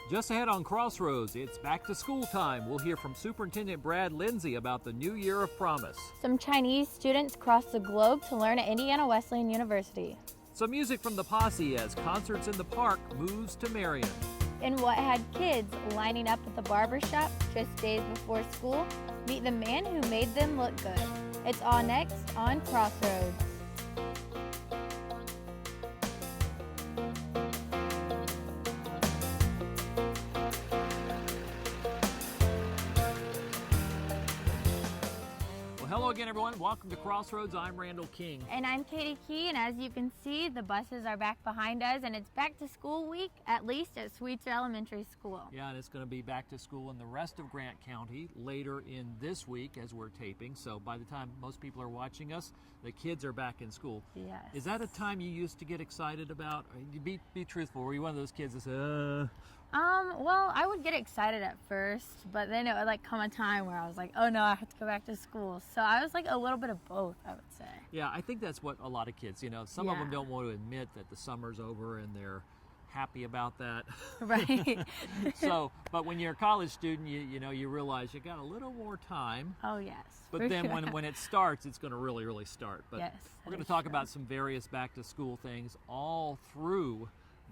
Just ahead on Crossroads, it's back to school time. We'll hear from Superintendent Brad Lindsay about the new year of promise. Some Chinese students cross the globe to learn at Indiana Wesleyan University. Some music from the Posse as Concerts in the Park moves to Marion. And what had kids lining up at the barber shop just days before school, meet the man who made them look good. It's all next on Crossroads. Hello again, everyone. Welcome to Crossroads. I'm Randall King. And I'm Katie Key, and as you can see, the buses are back behind us, and it's back to school week, at least at Sweetser Elementary School. Yeah, and it's going to be back to school in the rest of Grant County later in this week as we're taping. So by the time most people are watching us, the kids are back in school. Yes. Is that a time you used to get excited about? Be truthful. Were you one of those kids that said, Well, I would get excited at first, but then it would come a time where I was like, oh no, I have to go back to school. So I was a little bit of both, I would say. Yeah, I think that's what a lot of kids, some of them don't want to admit that the summer's over and they're happy about that. Right. But when you're a college student, you realize you got a little more time. Oh yes. But then when it starts, it's going to really start. But yes, we're going to talk about some various back to school things all through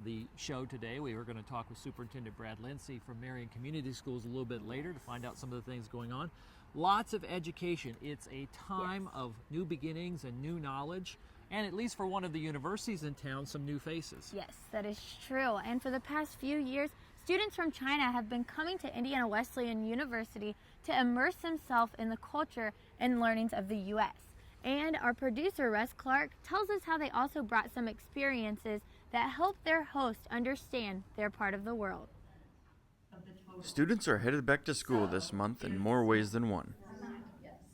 the show today. We were going to talk with Superintendent Brad Lindsay from Marion Community Schools a little bit later to find out some of the things going on. Lots of education. It's a time of new beginnings and new knowledge, and at least for one of the universities in town, some new faces. Yes, that is true. And for the past few years, students from China have been coming to Indiana Wesleyan University to immerse themselves in the culture and learnings of the U.S. And our producer, Russ Clark, tells us how they also brought some experiences that help their host understand their part of the world. Students are headed back to school this month in more ways than one.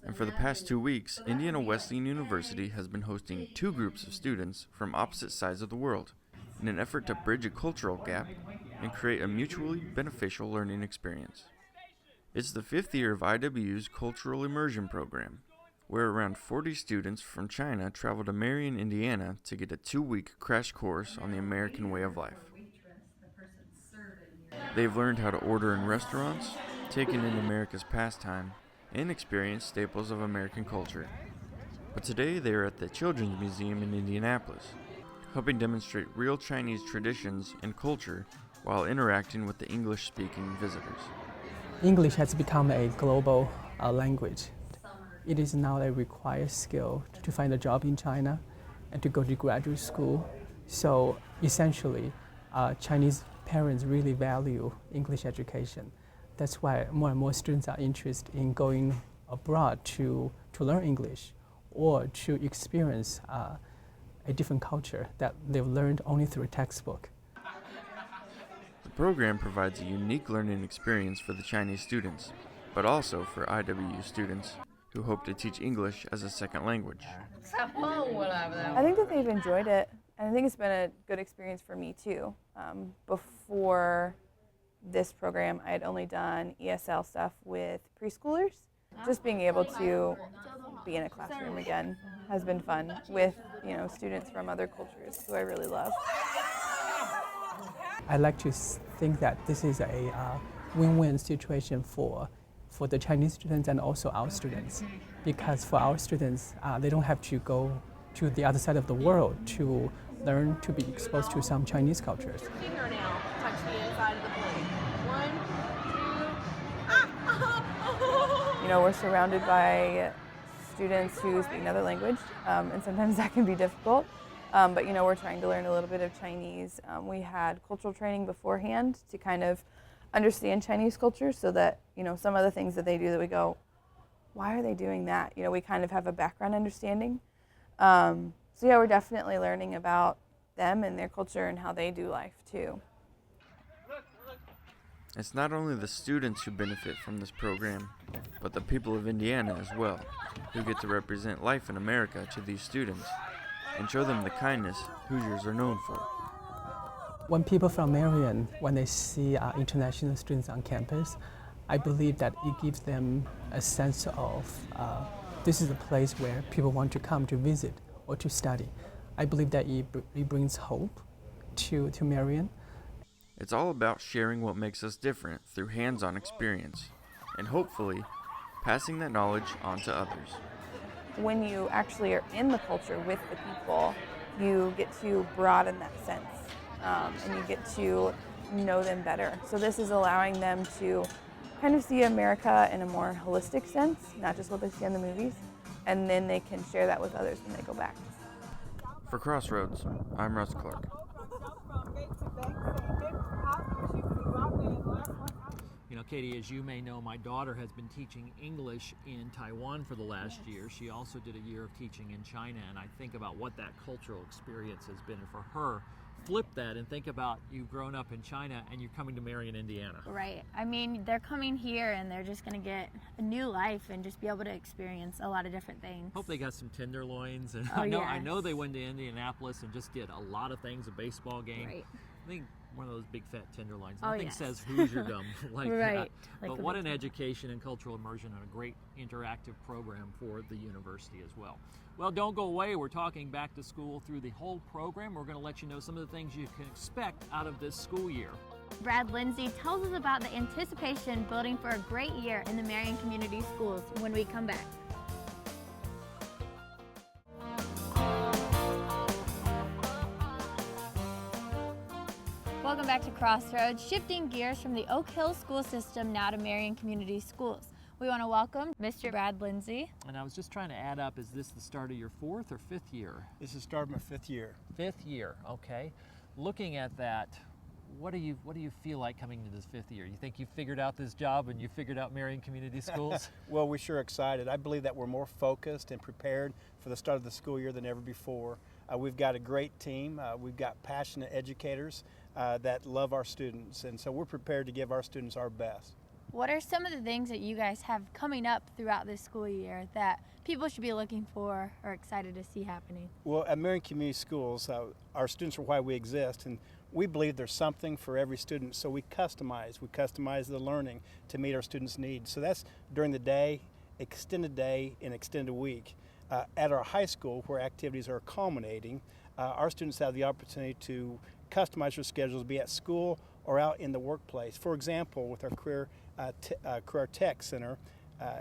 And for the past 2 weeks, Indiana Wesleyan University has been hosting 2 groups of students from opposite sides of the world in an effort to bridge a cultural gap and create a mutually beneficial learning experience. It's the 5th year of IW's Cultural Immersion Program, where around 40 students from China travel to Marion, Indiana to get a 2-week crash course on the American way of life. They've learned how to order in restaurants, taken in America's pastime, and experienced staples of American culture. But today they are at the Children's Museum in Indianapolis, helping demonstrate real Chinese traditions and culture while interacting with the English-speaking visitors. English has become a global language. It is now a required skill to find a job in China and to go to graduate school. So essentially, Chinese parents really value English education. That's why more and more students are interested in going abroad to learn English or to experience a different culture that they've learned only through a textbook. The program provides a unique learning experience for the Chinese students, but also for IWU students who hope to teach English as a second language. I think that they've enjoyed it, and I think it's been a good experience for me too. Before this program, I had only done ESL stuff with preschoolers. Just being able to be in a classroom again has been fun with students from other cultures who I really love. I like to think that this is a win-win situation for the Chinese students and also our students, because for our students, they don't have to go to the other side of the world to learn to be exposed to some Chinese cultures. Fingernail touch the inside of the plate. 1, 2, We're surrounded by students who speak another language, and sometimes that can be difficult. But we're trying to learn a little bit of Chinese. We had cultural training beforehand to kind of understand Chinese culture, so that some of the things that they do that we go, why are they doing that? We kind of have a background understanding. So we're definitely learning about them and their culture and how they do life too. It's not only the students who benefit from this program, but the people of Indiana as well, who get to represent life in America to these students and show them the kindness Hoosiers are known for. When people from Marion, when they see international students on campus, I believe that it gives them a sense of this is a place where people want to come to visit or to study. I believe that it brings hope to Marion. It's all about sharing what makes us different through hands-on experience, and hopefully, passing that knowledge on to others. When you actually are in the culture with the people, you get to broaden that sense, and you get to know them better. So this is allowing them to kind of see America in a more holistic sense, not just what they see in the movies, and then they can share that with others when they go back. For Crossroads, I'm Russ Clark. You know, Katie, as you may know, my daughter has been teaching English in Taiwan for the last year. She also did a year of teaching in China, and I think about what that cultural experience has been for her. Flip that and think about you've grown up in China and you're coming to Marion, Indiana. Right. I mean, they're coming here and they're just going to get a new life and just be able to experience a lot of different things. Hope they got some tenderloins. And Oh, I know yes. they went to Indianapolis and just did a lot of things, a baseball game. Right. I think one of those big fat tenderloins. Oh, Nothing yes. says Hoosierdom like Right. that. Like But the what big an education and cultural immersion and a great interactive program for the university as well. Well, don't go away. We're talking back to school through the whole program. We're going to let you know some of the things you can expect out of this school year. Brad Lindsay tells us about the anticipation building for a great year in the Marion Community Schools when we come back. Welcome back to Crossroads, shifting gears from the Oak Hill school system now to Marion Community Schools. We want to welcome Mr. Brad Lindsay. And I was just trying to add up, is this the start of your 4th or 5th year? This is the start of my 5th year. 5th year, okay. Looking at that, what do you feel like coming into this 5th year? You think you figured out this job and you figured out Marion Community Schools? Well, we're sure excited. I believe that we're more focused and prepared for the start of the school year than ever before. We've got a great team. We've got passionate educators that love our students, and so we're prepared to give our students our best. What are some of the things that you guys have coming up throughout this school year that people should be looking for or excited to see happening? Well, at Marion Community Schools, our students are why we exist, and we believe there's something for every student, so we customize the learning to meet our students' needs. So that's during the day, and extended week. At our high school, where activities are culminating, our students have the opportunity to customize their schedules, be at school or out in the workplace. For example, with our Career Tech Center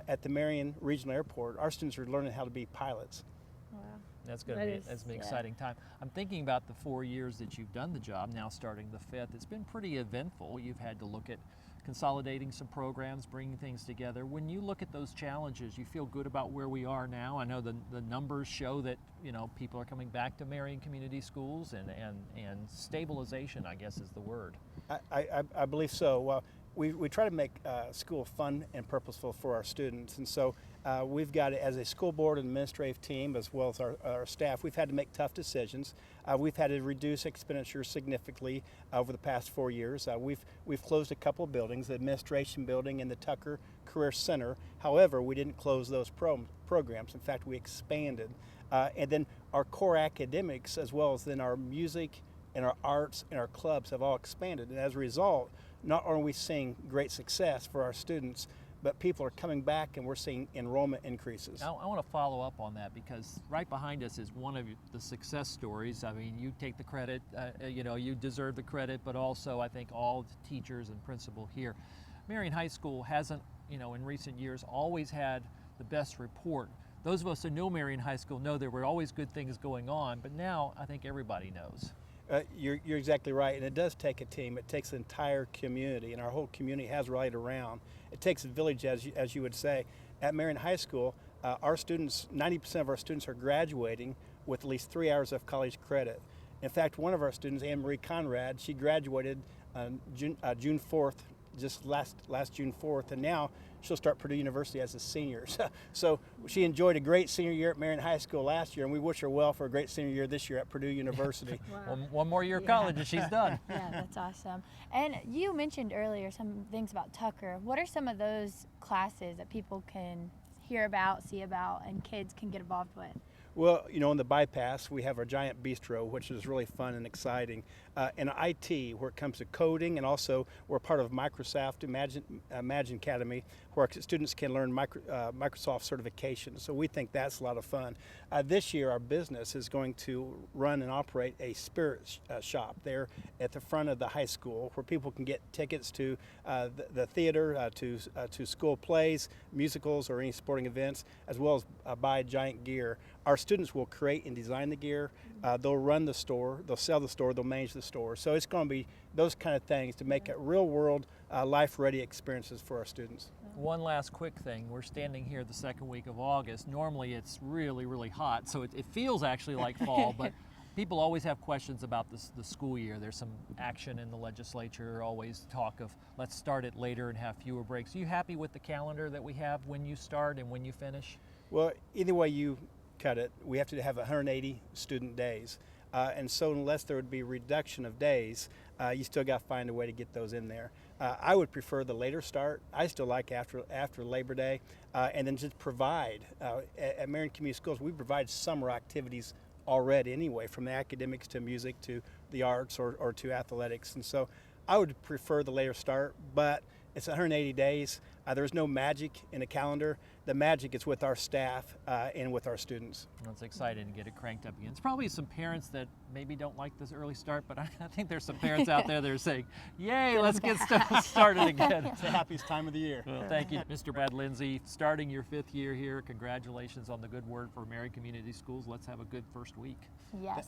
at the Marion Regional Airport, our students are learning how to be pilots. Wow. That's going to be an exciting time. I'm thinking about the 4 years that you've done the job, now starting the 5th. It's been pretty eventful. You've had to look at consolidating some programs, bringing things together. When you look at those challenges, you feel good about where we are now? I know the numbers show that, you know, people are coming back to Marion Community Schools, and stabilization, I guess, is the word. I believe so. Well, we try to make school fun and purposeful for our students, and so we've got, as a school board and administrative team, as well as our staff, we've had to make tough decisions. We've had to reduce expenditures significantly over the past 4 years. We've closed a couple of buildings, the administration building and the Tucker Career Center. However, we didn't close those programs. In fact, we expanded. And then our core academics, as well as then our music and our arts and our clubs, have all expanded. And as a result, not only are we seeing great success for our students, but people are coming back and we're seeing enrollment increases. Now, I want to follow up on that, because right behind us is one of the success stories. I mean, you take the credit, you deserve the credit, but also I think all the teachers and principal here. Marion High School hasn't, in recent years, always had the best report. Those of us who know Marion High School know there were always good things going on, but now I think everybody knows. You're exactly right, and it does take a team. It takes an entire community, and our whole community has rallied around. It takes a village, as you would say. At Marion High School, our students, 90% of our students are graduating with at least 3 hours of college credit. In fact, one of our students, Anne-Marie Conrad, she graduated June 4th, just last June 4th, and now she'll start Purdue University as a senior. So she enjoyed a great senior year at Marion High School last year, and we wish her well for a great senior year this year at Purdue University. Wow. One more year of college and she's done. Yeah, that's awesome. And you mentioned earlier some things about Tucker. What are some of those classes that people can hear about, see about, and kids can get involved with? Well, you know, on the bypass, we have our giant bistro, which is really fun and exciting. And IT, where it comes to coding, and also we're part of Microsoft Imagine Academy, where our students can learn Microsoft certification. So we think that's a lot of fun. This year, our business is going to run and operate a spirit shop there at the front of the high school, where people can get tickets to the theater, to school plays, musicals, or any sporting events, as well as buy giant gear. Our students will create and design the gear. They'll run the store, they'll sell the store, they'll manage the store. So it's going to be those kind of things to make it real world, life-ready experiences for our students. One last quick thing. We're standing here the second week of August. Normally it's really, really hot, so it feels actually like fall, but people always have questions about the school year. There's some action in the legislature, always talk of let's start it later and have fewer breaks. Are you happy with the calendar that we have when you start and when you finish? Well, either way you cut it, we have to have 180 student days. And so unless there would be a reduction of days, you still got to find a way to get those in there. I would prefer the later start. I still like after Labor Day, and then just provide. At Marion Community Schools, we provide summer activities already anyway, from the academics to music to the arts or to athletics. And so I would prefer the later start, but it's 180 days. There's no magic in the calendar. The magic is with our staff and with our students. Well, it's exciting to get it cranked up again. It's probably some parents that maybe don't like this early start, but I think there's some parents out there that are saying, yay, let's get started again. It's the happiest time of the year. Well, thank you, Mr. Brad Lindsay. Starting your 5th year here, congratulations on the good word for Marion Community Schools. Let's have a good first week. Yes.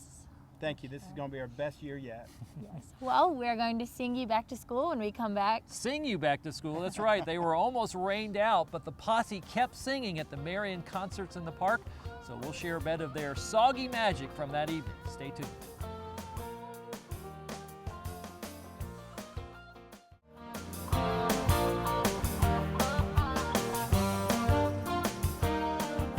Thank you. This is going to be our best year yet. Yes. Well, we're going to sing you back to school when we come back. Sing you back to school, that's right. They were almost rained out, but the posse kept singing at the Marion concerts in the park. So we'll share a bit of their soggy magic from that evening. Stay tuned.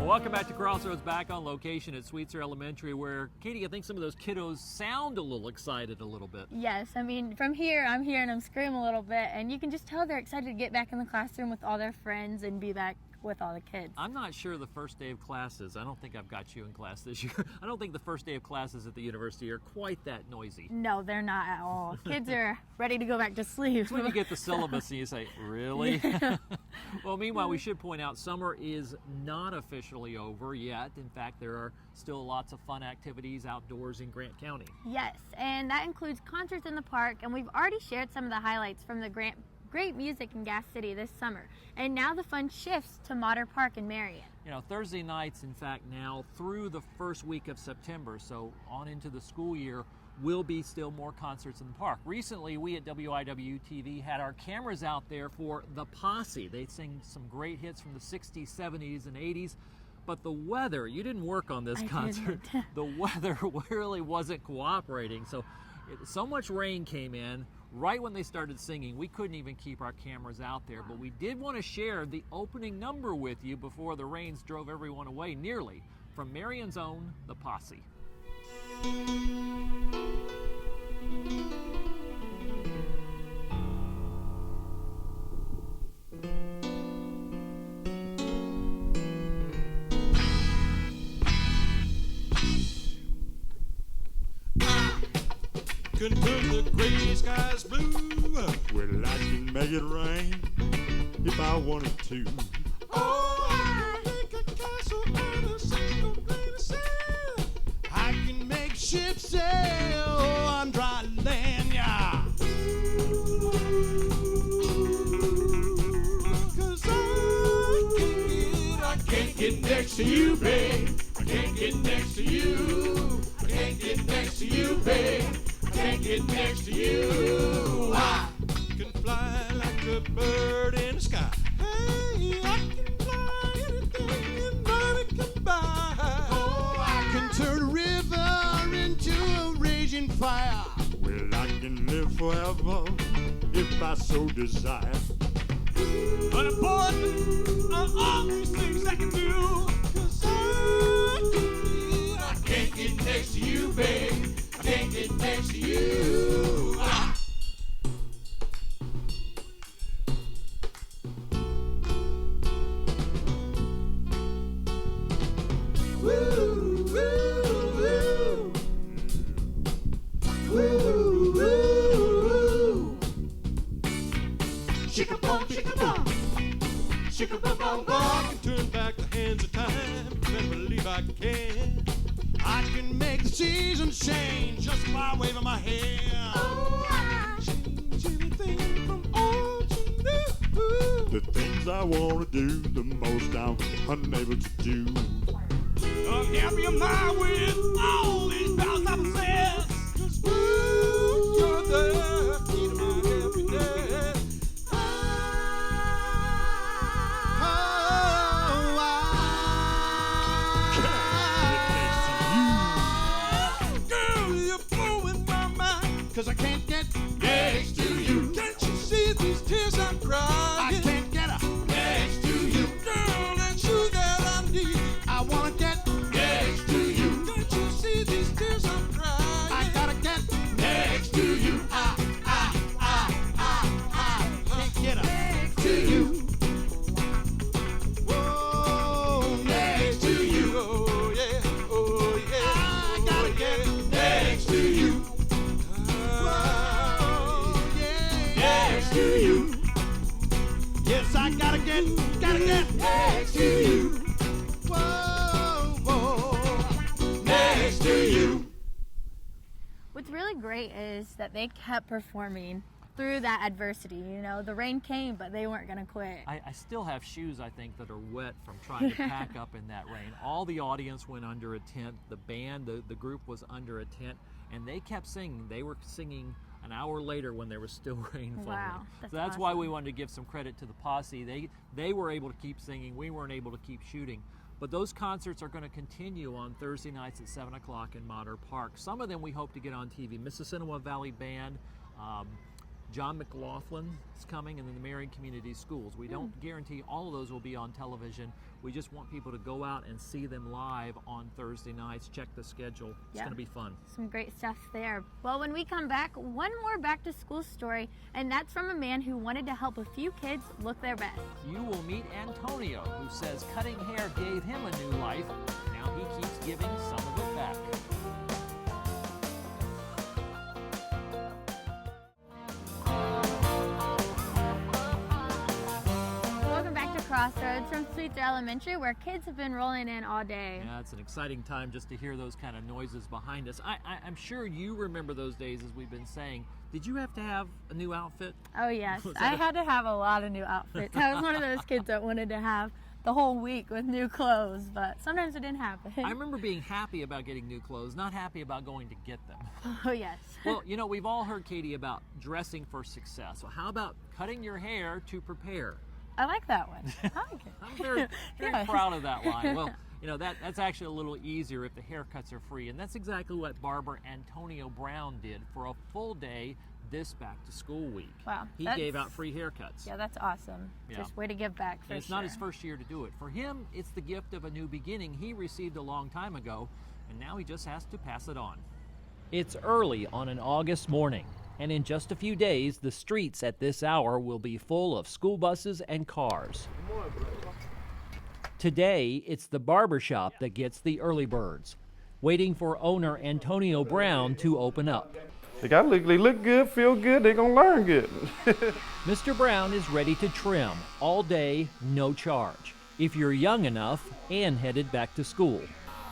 Welcome back to Crossroads, back on location at Sweetser Elementary, where, Katie, I think some of those kiddos sound a little excited a little bit. Yes, I mean, from here, I'm hearing them scream a little bit, and you can just tell they're excited to get back in the classroom with all their friends and be back with all the kids. I'm not sure the first day of classes, I don't think I've got you in class this year. I don't think the first day of classes at the university are quite that noisy. No, they're not at all. Kids are ready to go back to sleep. It's when you get the syllabus and you say, really? Yeah. Well, meanwhile, we should point out summer is not officially over yet. In fact, there are still lots of fun activities outdoors in Grant County. Yes, and that includes concerts in the park, and we've already shared some of the highlights from the great music in Gas City this summer. And now the fun shifts to Motter Park in Marion. You know, Thursday nights, in fact, now through the first week of September, so on into the school year, will be still more concerts in the park. Recently, we at WIW-TV had our cameras out there for The Posse. They sing some great hits from the 60s, 70s, and 80s. But the weather, you didn't work on this concert. The weather really wasn't cooperating. So much rain came in right when they started singing. We couldn't even keep our cameras out there. But we did want to share the opening number with you before the rains drove everyone away, nearly, from Marion's own The Posse. Can turn the gray skies blue. Well, I can make it rain if I wanted to. Oh, I make a castle out of single grain of sand. I can make ships sail on dry land, yeah. 'Cause I can't get next to you, babe. I can't get next to you. I can't get next to you, babe. Can't get next to you. I can fly like a bird in the sky. Hey, I can fly anything and money can buy. Oh, I can turn a river into a raging fire. Well, I can live forever if I so desire. But important are all these things I can do. 'Cause I can't get next to you, babe. Can't get next to you. Ah. Woo. Shika-boom, shika-boom. Shika-boom-boom-boom. I can turn back the hands of time. Better believe I can. I can make the seasons change just by waving my hand. Oh, I change everything from old to new. The things I want to do, the most I'm unable to do. I'm happy am I with all these powers I possess. 'Cause ooh, you're the key to my happiness. Cause I can't get next to you. Can't you see these tears I'm crying? I can't get next to you. Girl, that's you that I need. I wanna get next to you. Can't you see these tears I'm crying? I gotta get next to you. I can't get next to you. Whoa, next to you. Oh yeah, oh yeah. I gotta get next to you. To you. Yes, I gotta get next to you. Whoa, whoa, next to you. What's really great is that they kept performing through that adversity. You know, the rain came, but they weren't gonna quit. I still have shoes, I think, that are wet from trying to pack up in that rain. All the audience went under a tent. The band, the group was under a tent, and they kept singing. They were singing an hour later when there was still rain falling. Wow, so that's awesome. why we wanted to give some credit to the posse. They were able to keep singing. We weren't able to keep shooting. But those concerts are going to continue on Thursday nights at 7 o'clock in Modern Park. Some of them we hope to get on TV. Mississinawa Valley Band, John McLaughlin is coming, and then the Marion Community Schools. We don't guarantee all of those will be on television. We just want people to go out and see them live on Thursday nights. Check the schedule. It's going to be fun. Some great stuff there. Well, when we come back, one more back to school story, and that's from a man who wanted to help a few kids look their best. You will meet Antonio, who says cutting hair gave him a new life. Now he keeps giving some of it back. Crossroads from Sweetser Elementary, where kids have been rolling in all day. Yeah, it's an exciting time just to hear those kind of noises behind us. I'm sure you remember those days, as we've been saying. Did you have to have a new outfit? Oh yes, I had to have a lot of new outfits. I was one of those kids that wanted to have the whole week with new clothes, but sometimes it didn't happen. I remember being happy about getting new clothes, not happy about going to get them. Oh yes. Well, you know, we've all heard, Katie, about dressing for success. So how about cutting your hair to prepare? I like that one. I like it. I'm very proud of that line. Well, you know, that's actually a little easier if the haircuts are free, and that's exactly what barber Antonio Brown did for a full day this back to school week. Wow. He gave out free haircuts. Yeah, that's awesome. Yeah. Just way to give back for And it's not his first year to do it. For him, it's the gift of a new beginning he received a long time ago, and now he just has to pass it on. It's early on an August morning, and in just a few days, the streets at this hour will be full of school buses and cars. Today, it's the barber shop that gets the early birds, waiting for owner Antonio Brown to open up. They look good, feel good, they're gonna learn good. Mr. Brown is ready to trim all day, no charge, if you're young enough and headed back to school.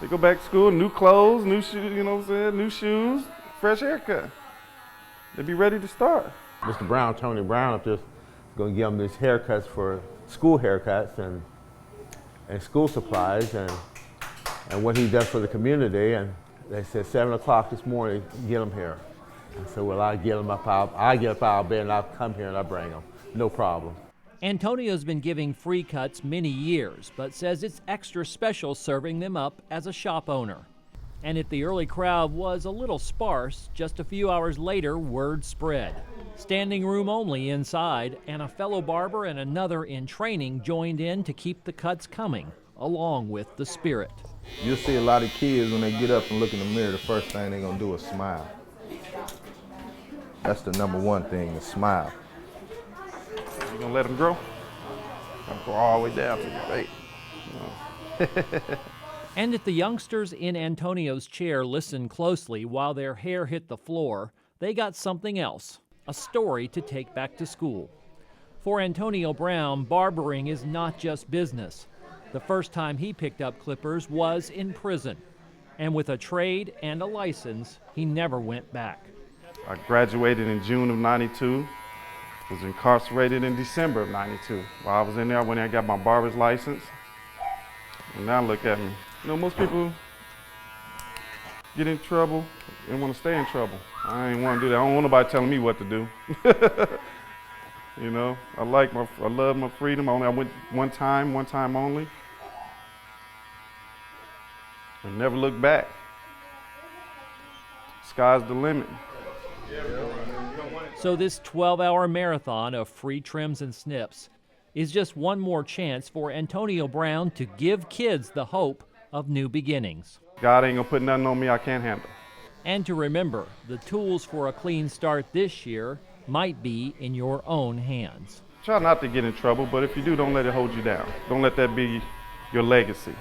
They go back to school, new clothes, new shoes, you know what I'm saying, new shoes, fresh haircut. They be ready to start. Mr. Brown, Tony Brown, up just gonna give them these haircuts for school haircuts and school supplies and what he does for the community. And they said 7 o'clock this morning, get them here. I said, well, I get up out of bed and I'll come here and I'll bring them, no problem. Antonio's been giving free cuts many years, but says it's extra special serving them up as a shop owner. And if the early crowd was a little sparse, just a few hours later, word spread. Standing room only inside, and a fellow barber and another in training joined in to keep the cuts coming, along with the spirit. You'll see a lot of kids when they get up and look in the mirror, the first thing they're gonna do is smile. That's the number one thing, is smile. You gonna let them grow? Gonna go all the way down to your face. And if the youngsters in Antonio's chair listened closely while their hair hit the floor, they got something else, a story to take back to school. For Antonio Brown, barbering is not just business. The first time he picked up clippers was in prison. And with a trade and a license, he never went back. I graduated in June of '92. Was incarcerated in December of '92. While I was in there, I went in and got my barber's license. And now look at me. You know, most people get in trouble and want to stay in trouble. I ain't want to do that. I don't want nobody telling me what to do. You know, I love my freedom. I went one time only. And never look back. Sky's the limit. So this 12-hour marathon of free trims and snips is just one more chance for Antonio Brown to give kids the hope of new beginnings. God ain't gonna put nothing on me I can't handle. And to remember, the tools for a clean start this year might be in your own hands. Try not to get in trouble, but if you do, don't let it hold you down. Don't let that be your legacy.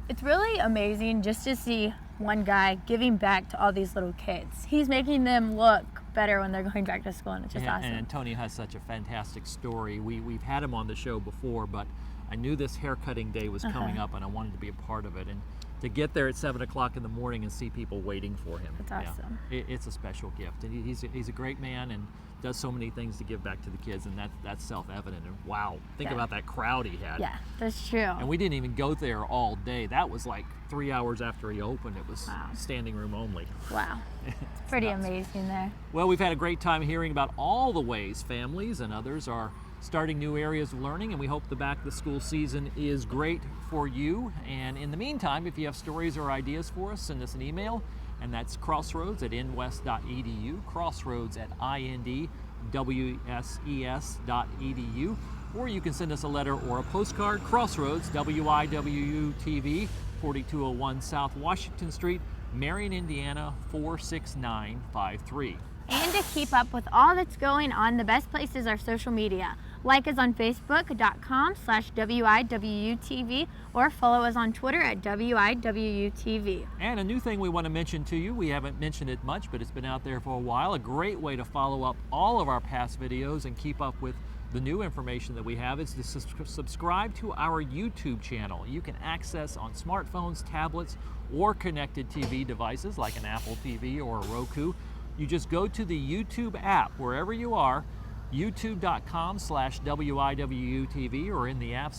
It's really amazing just to see one guy giving back to all these little kids. He's making them look better when they're going back to school, and it's just awesome. And Antonio has such a fantastic story. We've had him on the show before, but I knew this haircutting day was coming up, and I wanted to be a part of it. And to get there at 7 o'clock in the morning and see people waiting for him. That's awesome. It's a special gift. And he's a great man and does so many things to give back to the kids, and that's self-evident. And wow, think about that crowd he had. Yeah, that's true. And we didn't even go there all day. That was like 3 hours after he opened. It was standing room only. Wow. It's pretty amazing there. Well, we've had a great time hearing about all the ways families and others are starting new areas of learning, and we hope the back to school season is great for you. And in the meantime, if you have stories or ideas for us, send us an email, and that's crossroads@nwest.edu, crossroads@indwses.edu, or you can send us a letter or a postcard, Crossroads, WIWU-TV, 4201 South Washington Street, Marion, Indiana, 46953. And to keep up with all that's going on, the best places are social media. Like us on Facebook.com/WIWUTV, or follow us on Twitter at WIWUTV. And a new thing we want to mention to you, we haven't mentioned it much, but it's been out there for a while. A great way to follow up all of our past videos and keep up with the new information that we have is to subscribe to our YouTube channel. You can access on smartphones, tablets, or connected TV devices like an Apple TV or a Roku. You just go to the YouTube app wherever you are, youtube.com/WIWUTV, or in the app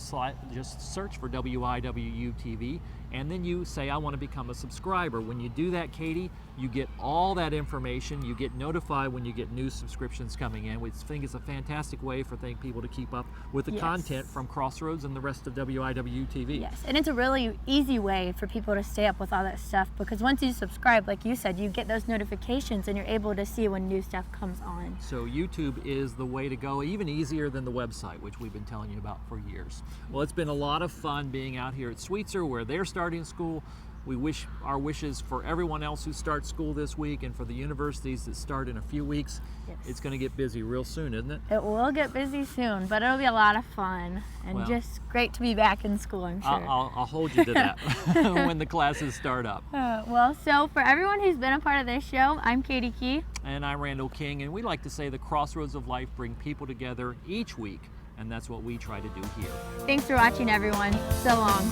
just search for WIWUTV, and then you say, I want to become a subscriber. When you do that, Katie, you get all that information. You get notified when you get new subscriptions coming in. We think it's a fantastic way for people to keep up with the content from Crossroads and the rest of WIWU-TV. Yes, and it's a really easy way for people to stay up with all that stuff, because once you subscribe, like you said, you get those notifications and you're able to see when new stuff comes on. So YouTube is the way to go, even easier than the website, which we've been telling you about for years. Well, it's been a lot of fun being out here at Sweetser, where they're starting school. We wish our wishes for everyone else who starts school this week, and for the universities that start in a few weeks. Yes. It's going to get busy real soon, isn't it? It will get busy soon, but it'll be a lot of fun and just great to be back in school, I'm sure. I'll hold you to that when the classes start up. Well, so for everyone who's been a part of this show, I'm Katie Key. And I'm Randall King, and we like to say the Crossroads of Life bring people together each week, and that's what we try to do here. Thanks for watching, everyone. So long.